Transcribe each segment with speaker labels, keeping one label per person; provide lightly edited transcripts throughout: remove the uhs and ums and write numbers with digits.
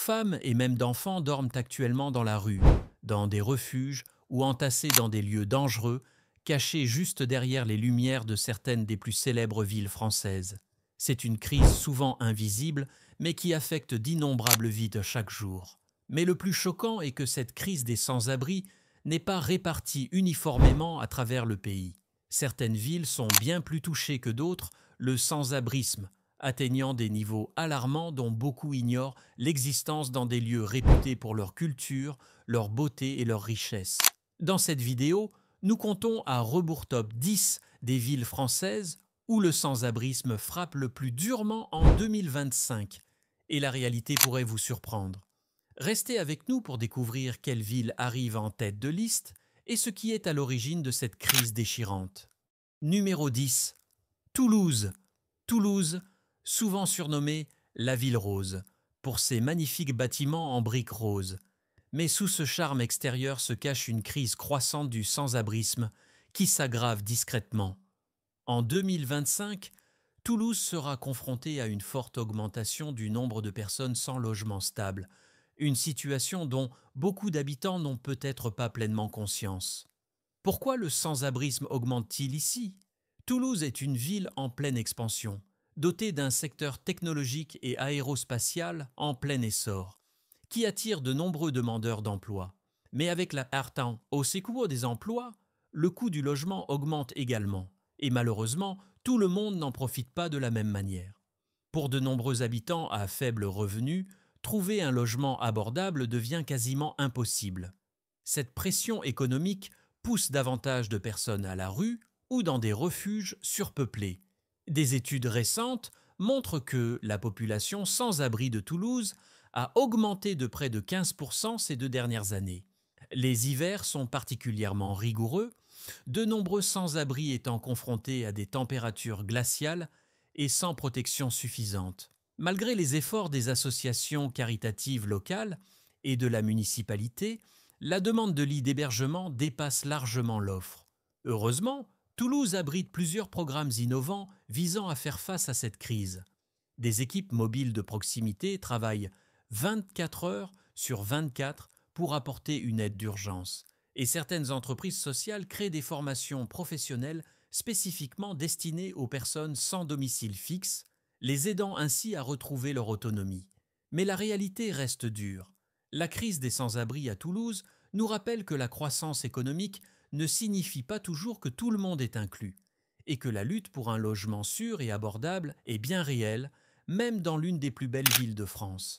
Speaker 1: Femmes et même d'enfants dorment actuellement dans la rue, dans des refuges ou entassés dans des lieux dangereux, cachés juste derrière les lumières de certaines des plus célèbres villes françaises. C'est une crise souvent invisible, mais qui affecte d'innombrables vies de chaque jour. Mais le plus choquant est que cette crise des sans-abri n'est pas répartie uniformément à travers le pays. Certaines villes sont bien plus touchées que d'autres, le sans-abrisme atteignant des niveaux alarmants dont beaucoup ignorent l'existence dans des lieux réputés pour leur culture, leur beauté et leur richesse. Dans cette vidéo, nous comptons à rebours top 10 des villes françaises où le sans-abrisme frappe le plus durement en 2025. Et la réalité pourrait vous surprendre. Restez avec nous pour découvrir quelle ville arrive en tête de liste et ce qui est à l'origine de cette crise déchirante. Numéro 10. Toulouse. Toulouse, souvent surnommée la ville rose, pour ses magnifiques bâtiments en briques roses. Mais sous ce charme extérieur se cache une crise croissante du sans-abrisme qui s'aggrave discrètement. En 2025, Toulouse sera confrontée à une forte augmentation du nombre de personnes sans logement stable, une situation dont beaucoup d'habitants n'ont peut-être pas pleinement conscience. Pourquoi le sans-abrisme augmente-t-il ici? Toulouse est une ville en pleine expansion, dotée d'un secteur technologique et aérospatial en plein essor, qui attire de nombreux demandeurs d'emploi. Mais avec la partant au secours des emplois, le coût du logement augmente également. Et malheureusement, tout le monde n'en profite pas de la même manière. Pour de nombreux habitants à faible revenu, trouver un logement abordable devient quasiment impossible. Cette pression économique pousse davantage de personnes à la rue ou dans des refuges surpeuplés. Des études récentes montrent que la population sans abri de Toulouse a augmenté de près de 15% ces 2 dernières années. Les hivers sont particulièrement rigoureux, de nombreux sans-abri étant confrontés à des températures glaciales et sans protection suffisante. Malgré les efforts des associations caritatives locales et de la municipalité, la demande de lits d'hébergement dépasse largement l'offre. Heureusement, Toulouse abrite plusieurs programmes innovants visant à faire face à cette crise. Des équipes mobiles de proximité travaillent 24 heures sur 24 pour apporter une aide d'urgence. Et certaines entreprises sociales créent des formations professionnelles spécifiquement destinées aux personnes sans domicile fixe, les aidant ainsi à retrouver leur autonomie. Mais la réalité reste dure. La crise des sans-abri à Toulouse nous rappelle que la croissance économique ne signifie pas toujours que tout le monde est inclus, et que la lutte pour un logement sûr et abordable est bien réelle, même dans l'une des plus belles villes de France.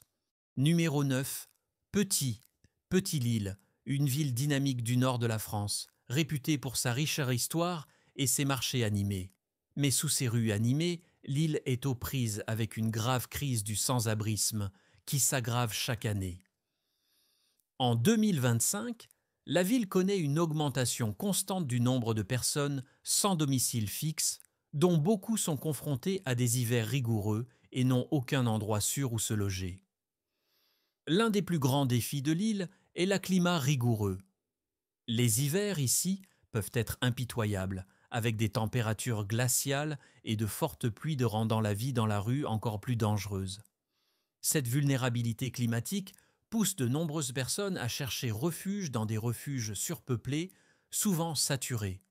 Speaker 1: Numéro 9. Petit. Petit-Lille, une ville dynamique du nord de la France, réputée pour sa riche histoire et ses marchés animés. Mais sous ces rues animées, l'île est aux prises avec une grave crise du sans-abrisme qui s'aggrave chaque année. En 2025, la ville connaît une augmentation constante du nombre de personnes sans domicile fixe, dont beaucoup sont confrontés à des hivers rigoureux et n'ont aucun endroit sûr où se loger. L'un des plus grands défis de l'île est le climat rigoureux. Les hivers ici peuvent être impitoyables, avec des températures glaciales et de fortes pluies de rendant la vie dans la rue encore plus dangereuse. Cette vulnérabilité climatique pousse de nombreuses personnes à chercher refuge dans des refuges surpeuplés, souvent saturés.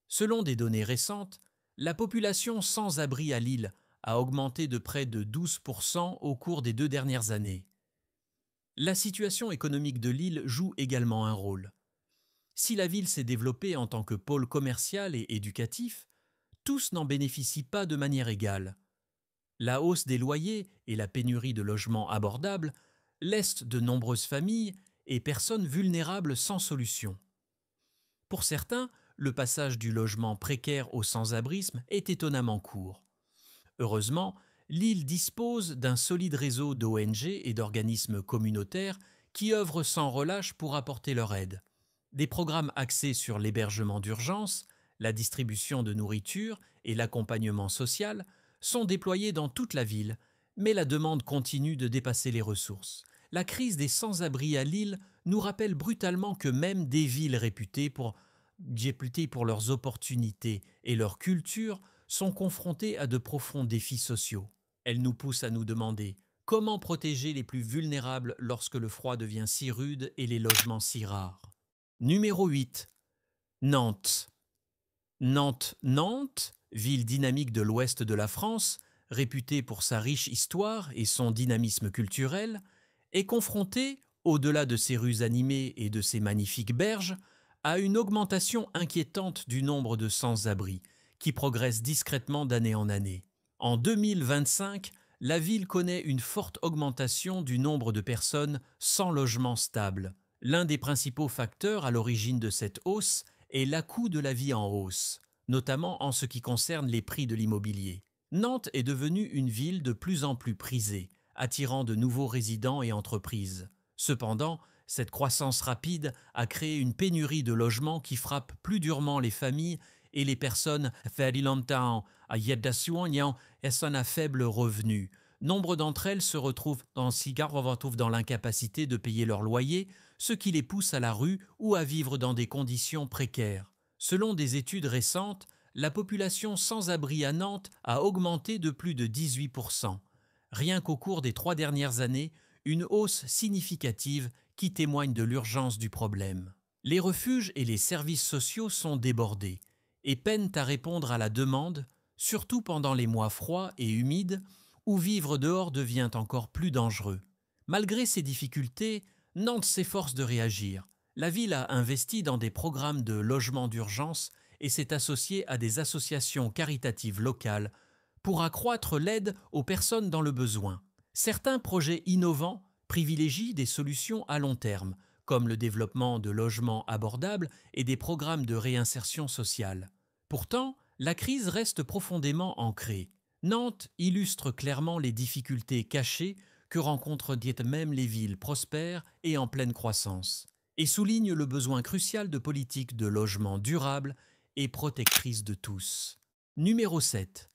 Speaker 1: Selon des données récentes, la population sans abri à Lille a augmenté de près de 12% au cours des 2 dernières années. La situation économique de Lille joue également un rôle. Si la ville s'est développée en tant que pôle commercial et éducatif, tous n'en bénéficient pas de manière égale. La hausse des loyers et la pénurie de logements abordables laissent de nombreuses familles et personnes vulnérables sans solution. Pour certains, le passage du logement précaire au sans-abrisme est étonnamment court. Heureusement, l'île dispose d'un solide réseau d'ONG et d'organismes communautaires qui œuvrent sans relâche pour apporter leur aide. Des programmes axés sur l'hébergement d'urgence, la distribution de nourriture et l'accompagnement social sont déployés dans toute la ville, mais la demande continue de dépasser les ressources. La crise des sans-abri à Lille nous rappelle brutalement que même des villes réputées pour leurs opportunités et leur culture sont confrontées à de profonds défis sociaux. Elle nous pousse à nous demander Comment protéger les plus vulnérables lorsque le froid devient si rude et les logements si rares? Numéro 8. Nantes. Nantes, ville dynamique de l'ouest de la France, réputée pour sa riche histoire et son dynamisme culturel, est confrontée, au-delà de ses rues animées et de ses magnifiques berges, à une augmentation inquiétante du nombre de sans-abri, qui progresse discrètement d'année en année. En 2025, la ville connaît une forte augmentation du nombre de personnes sans logement stable. L'un des principaux facteurs à l'origine de cette hausse est l'à-coût de la vie en hausse, notamment en ce qui concerne les prix de l'immobilier. Nantes est devenue une ville de plus en plus prisée, attirant de nouveaux résidents et entreprises. Cependant, cette croissance rapide a créé une pénurie de logements qui frappe plus durement les familles et les personnes à faible revenu. Nombre d'entre elles se retrouvent dans l'incapacité de payer leur loyer, ce qui les pousse à la rue ou à vivre dans des conditions précaires. Selon des études récentes, la population sans abri à Nantes a augmenté de plus de 18%. Rien qu'au cours des 3 dernières années, une hausse significative qui témoigne de l'urgence du problème. Les refuges et les services sociaux sont débordés et peinent à répondre à la demande, surtout pendant les mois froids et humides où vivre dehors devient encore plus dangereux. Malgré ces difficultés, Nantes s'efforce de réagir. La ville a investi dans des programmes de logement d'urgence et s'est associée à des associations caritatives locales pour accroître l'aide aux personnes dans le besoin. Certains projets innovants privilégient des solutions à long terme, comme le développement de logements abordables et des programmes de réinsertion sociale. Pourtant, la crise reste profondément ancrée. Nantes illustre clairement les difficultés cachées que rencontrent même les villes prospères et en pleine croissance, et souligne le besoin crucial de politiques de logement durables et protectrices de tous. Numéro 7.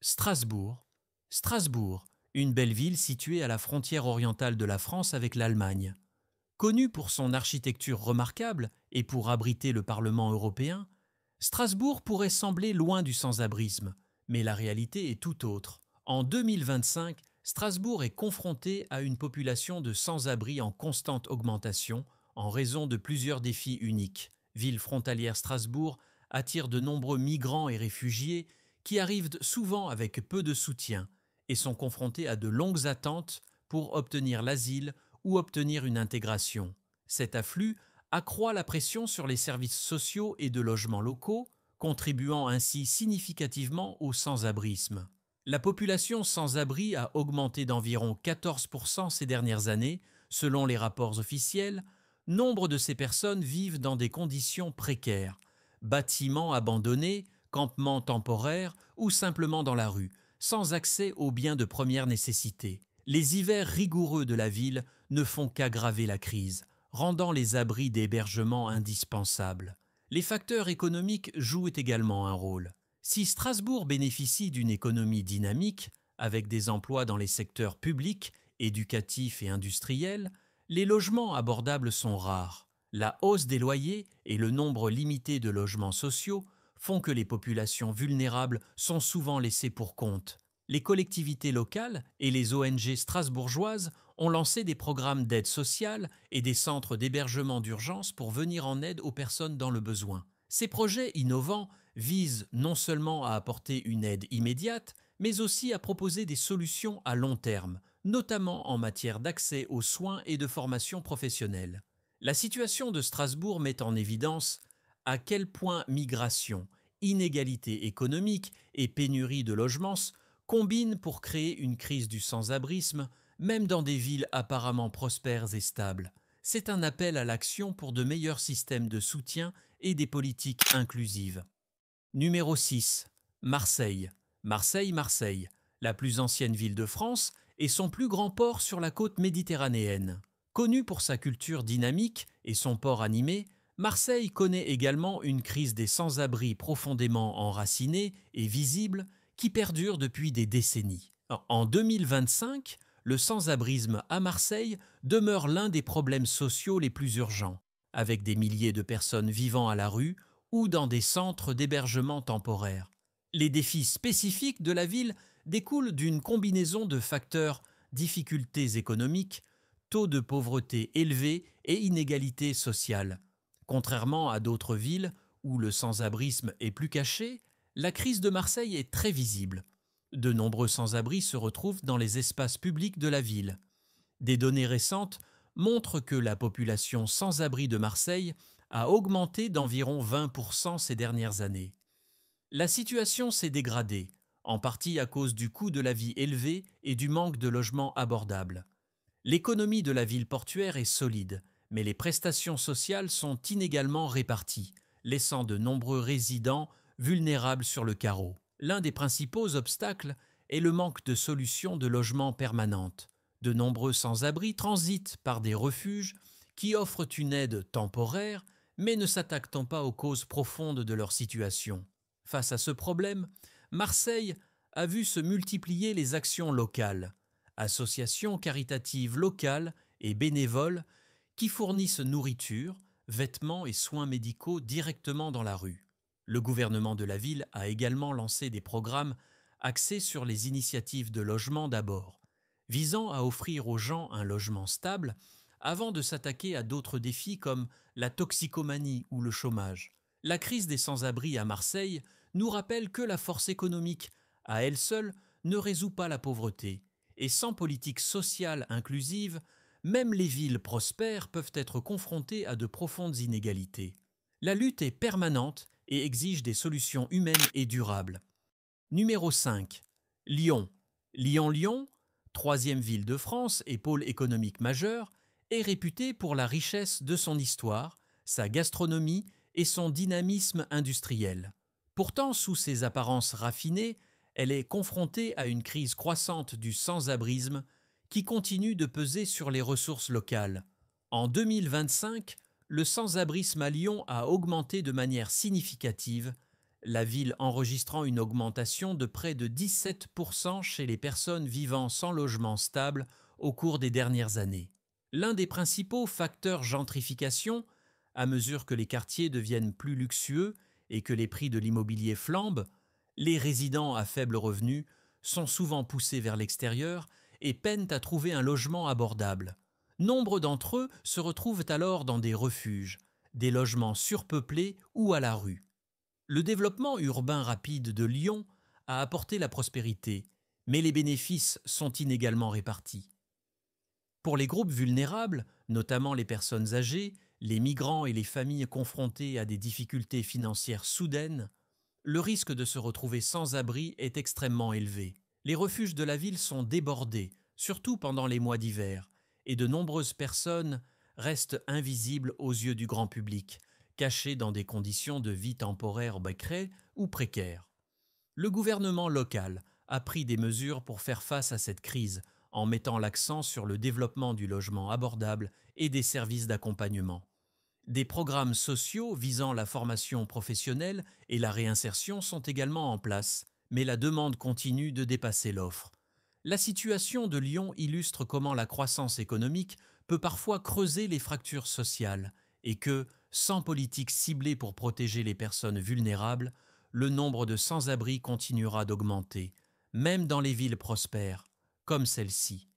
Speaker 1: Strasbourg. Strasbourg, une belle ville située à la frontière orientale de la France avec l'Allemagne. Connue pour son architecture remarquable et pour abriter le Parlement européen, Strasbourg pourrait sembler loin du sans-abrisme, mais la réalité est tout autre. En 2025, Strasbourg est confronté à une population de sans-abri en constante augmentation en raison de plusieurs défis uniques. Ville frontalière, Strasbourg attire de nombreux migrants et réfugiés qui arrivent souvent avec peu de soutien et sont confrontés à de longues attentes pour obtenir l'asile ou obtenir une intégration. Cet afflux accroît la pression sur les services sociaux et de logements locaux, contribuant ainsi significativement au sans-abrisme. La population sans-abri a augmenté d'environ 14% ces dernières années, selon les rapports officiels. Nombre de ces personnes vivent dans des conditions précaires, bâtiments abandonnés, campements temporaires ou simplement dans la rue, sans accès aux biens de première nécessité. Les hivers rigoureux de la ville ne font qu'aggraver la crise, rendant les abris d'hébergement indispensables. Les facteurs économiques jouent également un rôle. Si Strasbourg bénéficie d'une économie dynamique, avec des emplois dans les secteurs publics, éducatifs et industriels, les logements abordables sont rares. La hausse des loyers et le nombre limité de logements sociaux font que les populations vulnérables sont souvent laissées pour compte. Les collectivités locales et les ONG strasbourgeoises ont lancé des programmes d'aide sociale et des centres d'hébergement d'urgence pour venir en aide aux personnes dans le besoin. Ces projets innovants visent non seulement à apporter une aide immédiate, mais aussi à proposer des solutions à long terme, notamment en matière d'accès aux soins et de formation professionnelle. La situation de Strasbourg met en évidence à quel point migration, inégalité économique et pénurie de logements combinent pour créer une crise du sans-abrisme, même dans des villes apparemment prospères et stables. C'est un appel à l'action pour de meilleurs systèmes de soutien et des politiques inclusives. Numéro 6. Marseille. Marseille, la plus ancienne ville de France et son plus grand port sur la côte méditerranéenne. Connue pour sa culture dynamique et son port animé, Marseille connaît également une crise des sans-abri profondément enracinée et visible qui perdure depuis des décennies. En 2025, le sans-abrisme à Marseille demeure l'un des problèmes sociaux les plus urgents, avec des milliers de personnes vivant à la rue ou dans des centres d'hébergement temporaires. Les défis spécifiques de la ville découlent d'une combinaison de facteurs difficultés économiques, taux de pauvreté élevé et inégalités sociales. Contrairement à d'autres villes où le sans-abrisme est plus caché, la crise de Marseille est très visible. De nombreux sans-abri se retrouvent dans les espaces publics de la ville. Des données récentes montrent que la population sans-abri de Marseille a augmenté d'environ 20% ces dernières années. La situation s'est dégradée, en partie à cause du coût de la vie élevé et du manque de logements abordables. L'économie de la ville portuaire est solide, mais les prestations sociales sont inégalement réparties, laissant de nombreux résidents vulnérables sur le carreau. L'un des principaux obstacles est le manque de solutions de logement permanentes. De nombreux sans-abri transitent par des refuges qui offrent une aide temporaire, mais ne s'attaquent pas aux causes profondes de leur situation. Face à ce problème, Marseille a vu se multiplier les actions locales, associations caritatives locales et bénévoles qui fournissent nourriture, vêtements et soins médicaux directement dans la rue. Le gouvernement de la ville a également lancé des programmes axés sur les initiatives de logement d'abord, visant à offrir aux gens un logement stable avant de s'attaquer à d'autres défis comme la toxicomanie ou le chômage. La crise des sans-abri à Marseille nous rappelle que la force économique, à elle seule, ne résout pas la pauvreté. Et sans politique sociale inclusive, même les villes prospères peuvent être confrontées à de profondes inégalités. La lutte est permanente et exige des solutions humaines et durables. Numéro 5. Lyon. Lyon, troisième ville de France et pôle économique majeur, est réputée pour la richesse de son histoire, sa gastronomie et son dynamisme industriel. Pourtant, sous ses apparences raffinées, elle est confrontée à une crise croissante du sans-abrisme qui continue de peser sur les ressources locales. En 2025, le sans-abrisme à Lyon a augmenté de manière significative, la ville enregistrant une augmentation de près de 17% chez les personnes vivant sans logement stable au cours des dernières années. L'un des principaux facteurs gentrification, à mesure que les quartiers deviennent plus luxueux et que les prix de l'immobilier flambent, les résidents à faible revenu sont souvent poussés vers l'extérieur et peinent à trouver un logement abordable. Nombre d'entre eux se retrouvent alors dans des refuges, des logements surpeuplés ou à la rue. Le développement urbain rapide de Lyon a apporté la prospérité, mais les bénéfices sont inégalement répartis. Pour les groupes vulnérables, notamment les personnes âgées, les migrants et les familles confrontées à des difficultés financières soudaines, le risque de se retrouver sans abri est extrêmement élevé. Les refuges de la ville sont débordés, surtout pendant les mois d'hiver, et de nombreuses personnes restent invisibles aux yeux du grand public, cachées dans des conditions de vie temporaires ou précaires. Le gouvernement local a pris des mesures pour faire face à cette crise, en mettant l'accent sur le développement du logement abordable et des services d'accompagnement. Des programmes sociaux visant la formation professionnelle et la réinsertion sont également en place, mais la demande continue de dépasser l'offre. La situation de Lyon illustre comment la croissance économique peut parfois creuser les fractures sociales et que, sans politique ciblée pour protéger les personnes vulnérables, le nombre de sans-abri continuera d'augmenter, même dans les villes prospères, comme celle-ci.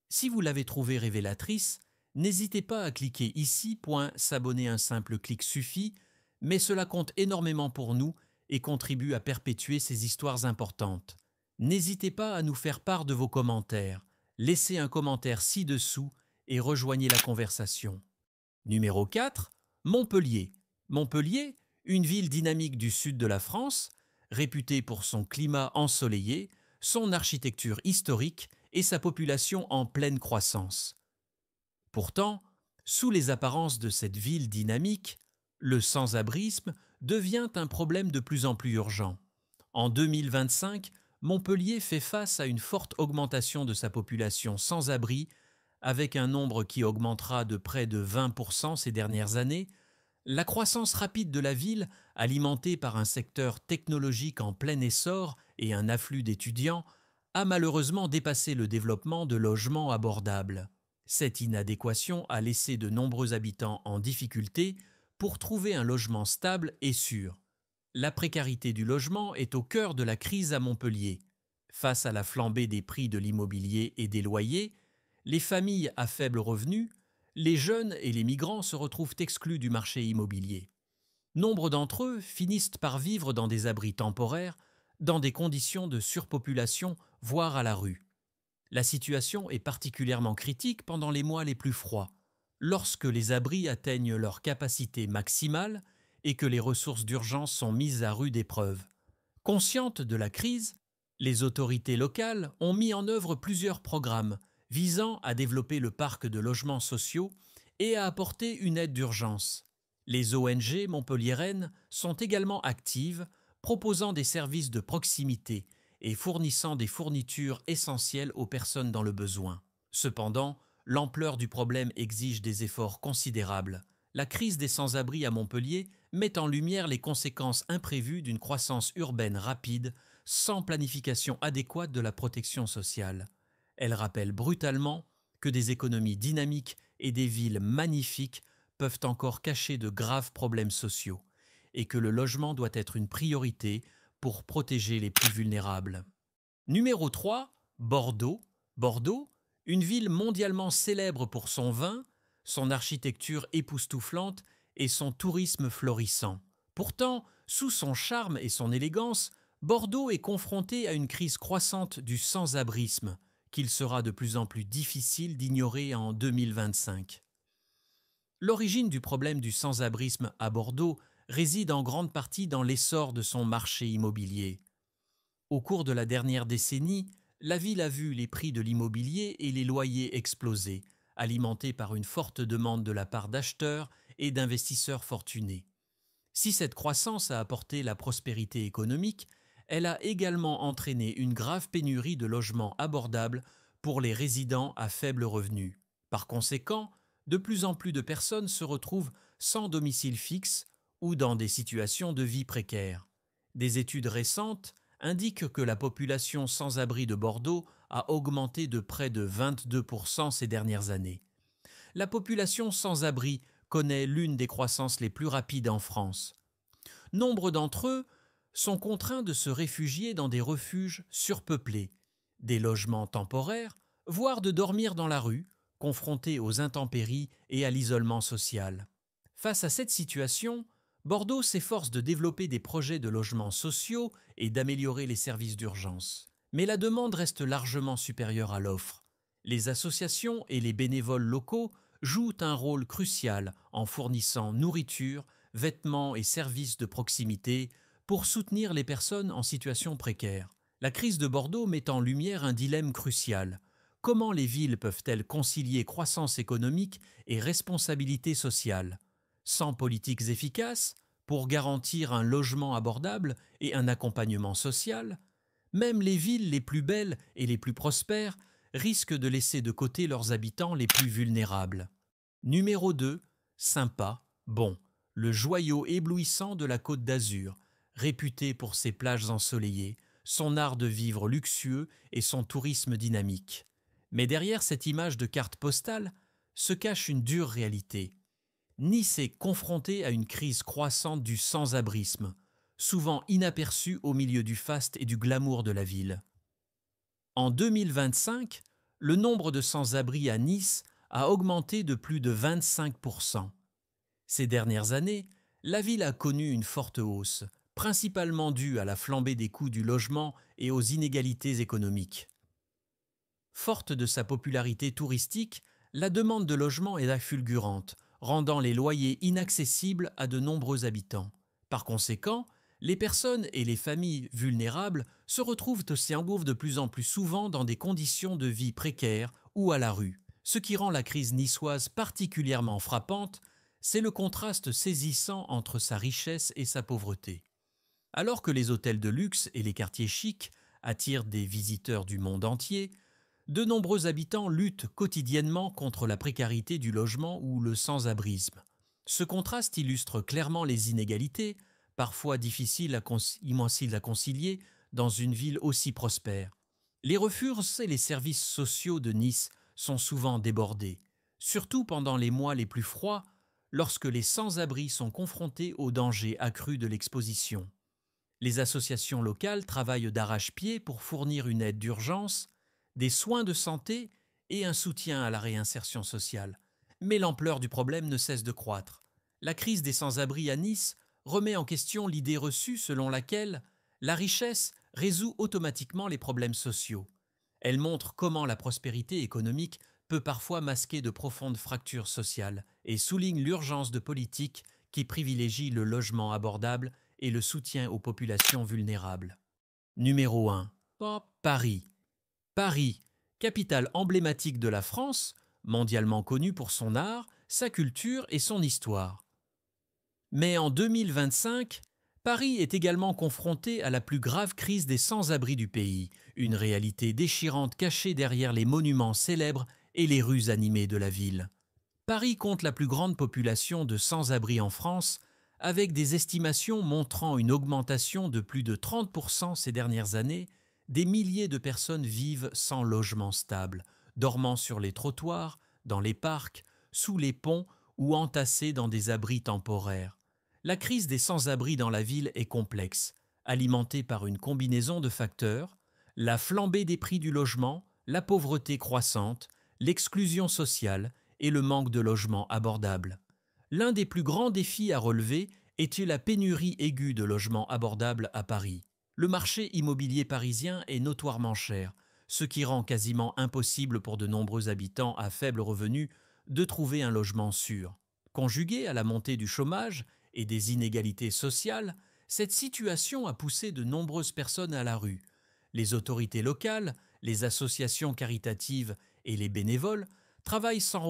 Speaker 1: Si vous l'avez trouvée révélatrice, n'hésitez pas à cliquer ici. S'abonner, un simple clic suffit, mais cela compte énormément pour nous et contribue à perpétuer ces histoires importantes. N'hésitez pas à nous faire part de vos commentaires. Laissez un commentaire ci-dessous et rejoignez la conversation. Numéro 4. Montpellier. Montpellier, une ville dynamique du sud de la France, réputée pour son climat ensoleillé, son architecture historique et sa population en pleine croissance. Pourtant, sous les apparences de cette ville dynamique, le sans-abrisme devient un problème de plus en plus urgent. En 2025, Montpellier fait face à une forte augmentation de sa population sans abri, avec un nombre qui augmentera de près de 20% ces dernières années. La croissance rapide de la ville, alimentée par un secteur technologique en plein essor et un afflux d'étudiants, a malheureusement dépassé le développement de logements abordables. Cette inadéquation a laissé de nombreux habitants en difficulté pour trouver un logement stable et sûr. La précarité du logement est au cœur de la crise à Montpellier. Face à la flambée des prix de l'immobilier et des loyers, les familles à faible revenu, les jeunes et les migrants se retrouvent exclus du marché immobilier. Nombre d'entre eux finissent par vivre dans des abris temporaires, dans des conditions de surpopulation, voire à la rue. La situation est particulièrement critique pendant les mois les plus froids, lorsque les abris atteignent leur capacité maximale et que les ressources d'urgence sont mises à rude épreuve. Conscientes de la crise, les autorités locales ont mis en œuvre plusieurs programmes visant à développer le parc de logements sociaux et à apporter une aide d'urgence. Les ONG montpelliéraines sont également actives, proposant des services de proximité et fournissant des fournitures essentielles aux personnes dans le besoin. Cependant, l'ampleur du problème exige des efforts considérables. La crise des sans-abri à Montpellier met en lumière les conséquences imprévues d'une croissance urbaine rapide, sans planification adéquate de la protection sociale. Elle rappelle brutalement que des économies dynamiques et des villes magnifiques peuvent encore cacher de graves problèmes sociaux, et que le logement doit être une priorité pour protéger les plus vulnérables. Numéro 3, Bordeaux. Bordeaux, une ville mondialement célèbre pour son vin, son architecture époustouflante et son tourisme florissant. Pourtant, sous son charme et son élégance, Bordeaux est confronté à une crise croissante du sans-abrisme, qu'il sera de plus en plus difficile d'ignorer en 2025. L'origine du problème du sans-abrisme à Bordeaux réside en grande partie dans l'essor de son marché immobilier. Au cours de la dernière décennie, la ville a vu les prix de l'immobilier et les loyers exploser, alimentés par une forte demande de la part d'acheteurs et d'investisseurs fortunés. Si cette croissance a apporté la prospérité économique, elle a également entraîné une grave pénurie de logements abordables pour les résidents à faible revenu. Par conséquent, de plus en plus de personnes se retrouvent sans domicile fixe ou dans des situations de vie précaires. Des études récentes indiquent que la population sans-abri de Bordeaux a augmenté de près de 22% ces dernières années. La population sans-abri connaît l'une des croissances les plus rapides en France. Nombre d'entre eux sont contraints de se réfugier dans des refuges surpeuplés, des logements temporaires, voire de dormir dans la rue, confrontés aux intempéries et à l'isolement social. Face à cette situation, Bordeaux s'efforce de développer des projets de logements sociaux et d'améliorer les services d'urgence. Mais la demande reste largement supérieure à l'offre. Les associations et les bénévoles locaux jouent un rôle crucial en fournissant nourriture, vêtements et services de proximité pour soutenir les personnes en situation précaire. La crise de Bordeaux met en lumière un dilemme crucial. Comment les villes peuvent-elles concilier croissance économique et responsabilité sociale ? Sans politiques efficaces pour garantir un logement abordable et un accompagnement social, même les villes les plus belles et les plus prospères risquent de laisser de côté leurs habitants les plus vulnérables. Numéro 2, sympa, bon, le joyau éblouissant de la Côte d'Azur, réputé pour ses plages ensoleillées, son art de vivre luxueux et son tourisme dynamique. Mais derrière cette image de carte postale se cache une dure réalité. Nice est confronté à une crise croissante du sans-abrisme, souvent inaperçue au milieu du faste et du glamour de la ville. En 2025, le nombre de sans-abri à Nice a augmenté de plus de 25%. Ces dernières années, la ville a connu une forte hausse, principalement due à la flambée des coûts du logement et aux inégalités économiques. Forte de sa popularité touristique, la demande de logement est fulgurante, rendant les loyers inaccessibles à de nombreux habitants. Par conséquent, les personnes et les familles vulnérables se retrouvent aussi engouffrées de plus en plus souvent dans des conditions de vie précaires ou à la rue. Ce qui rend la crise niçoise particulièrement frappante, c'est le contraste saisissant entre sa richesse et sa pauvreté. Alors que les hôtels de luxe et les quartiers chics attirent des visiteurs du monde entier, de nombreux habitants luttent quotidiennement contre la précarité du logement ou le sans-abrisme. Ce contraste illustre clairement les inégalités, parfois difficiles à concilier dans une ville aussi prospère. Les refuges et les services sociaux de Nice sont souvent débordés, surtout pendant les mois les plus froids, lorsque les sans-abri sont confrontés au danger accru de l'exposition. Les associations locales travaillent d'arrache-pied pour fournir une aide d'urgence, des soins de santé et un soutien à la réinsertion sociale. Mais l'ampleur du problème ne cesse de croître. La crise des sans-abri à Nice remet en question l'idée reçue selon laquelle la richesse résout automatiquement les problèmes sociaux. Elle montre comment la prospérité économique peut parfois masquer de profondes fractures sociales et souligne l'urgence de politiques qui privilégient le logement abordable et le soutien aux populations vulnérables. Numéro 1. Paris. Paris, capitale emblématique de la France, mondialement connue pour son art, sa culture et son histoire. Mais en 2025, Paris est également confronté à la plus grave crise des sans-abri du pays, une réalité déchirante cachée derrière les monuments célèbres et les rues animées de la ville. Paris compte la plus grande population de sans-abri en France, avec des estimations montrant une augmentation de plus de 30% ces dernières années. Des milliers de personnes vivent sans logement stable, dormant sur les trottoirs, dans les parcs, sous les ponts ou entassées dans des abris temporaires. La crise des sans-abri dans la ville est complexe, alimentée par une combinaison de facteurs, la flambée des prix du logement, la pauvreté croissante, l'exclusion sociale et le manque de logements abordables. L'un des plus grands défis à relever était la pénurie aiguë de logements abordables à Paris. Le marché immobilier parisien est notoirement cher, ce qui rend quasiment impossible pour de nombreux habitants à faible revenu de trouver un logement sûr. Conjuguée à la montée du chômage et des inégalités sociales, cette situation a poussé de nombreuses personnes à la rue. Les autorités locales, les associations caritatives et les bénévoles travaillent sans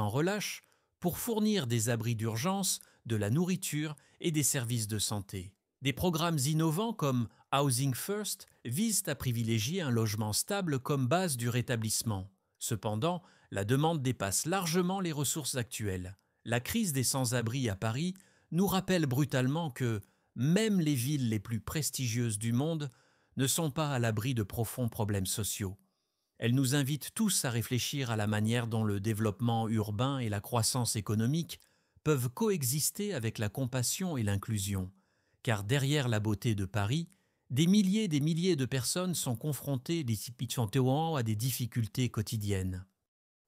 Speaker 1: relâche pour fournir des abris d'urgence, de la nourriture et des services de santé. Des programmes innovants comme Housing First visent à privilégier un logement stable comme base du rétablissement. Cependant, la demande dépasse largement les ressources actuelles. La crise des sans-abri à Paris nous rappelle brutalement que même les villes les plus prestigieuses du monde ne sont pas à l'abri de profonds problèmes sociaux. Elle nous invite tous à réfléchir à la manière dont le développement urbain et la croissance économique peuvent coexister avec la compassion et l'inclusion. Car derrière la beauté de Paris, des milliers de personnes sont confrontées à des difficultés quotidiennes.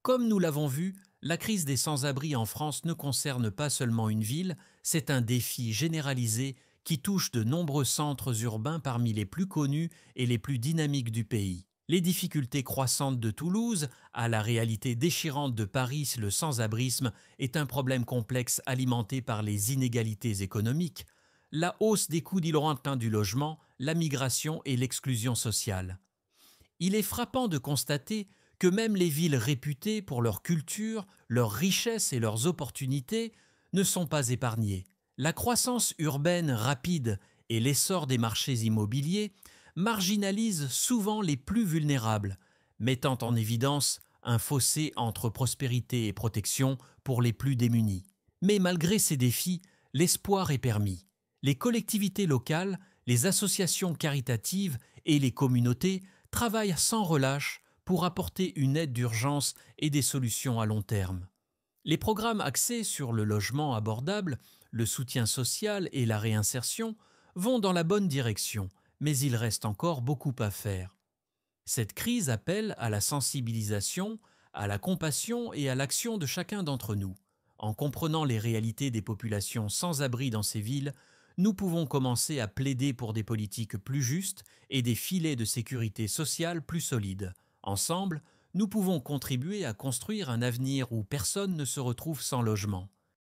Speaker 1: Comme nous l'avons vu, la crise des sans-abri en France ne concerne pas seulement une ville, c'est un défi généralisé qui touche de nombreux centres urbains parmi les plus connus et les plus dynamiques du pays. Les difficultés croissantes de Toulouse à la réalité déchirante de Paris, le sans-abrisme est un problème complexe alimenté par les inégalités économiques, la hausse des coûts du logement, la migration et l'exclusion sociale. Il est frappant de constater que même les villes réputées pour leur culture, leur richesse et leurs opportunités ne sont pas épargnées. La croissance urbaine rapide et l'essor des marchés immobiliers marginalisent souvent les plus vulnérables, mettant en évidence un fossé entre prospérité et protection pour les plus démunis. Mais malgré ces défis, l'espoir est permis. Les collectivités locales, les associations caritatives et les communautés travaillent sans relâche pour apporter une aide d'urgence et des solutions à long terme. Les programmes axés sur le logement abordable, le soutien social et la réinsertion vont dans la bonne direction, mais il reste encore beaucoup à faire. Cette crise appelle à la sensibilisation, à la compassion et à l'action de chacun d'entre nous. En comprenant les réalités des populations sans abri dans ces villes, nous pouvons commencer à plaider pour des politiques plus justes et des filets de sécurité sociale plus solides. Ensemble, nous pouvons contribuer à construire un avenir où personne ne se retrouve sans logement.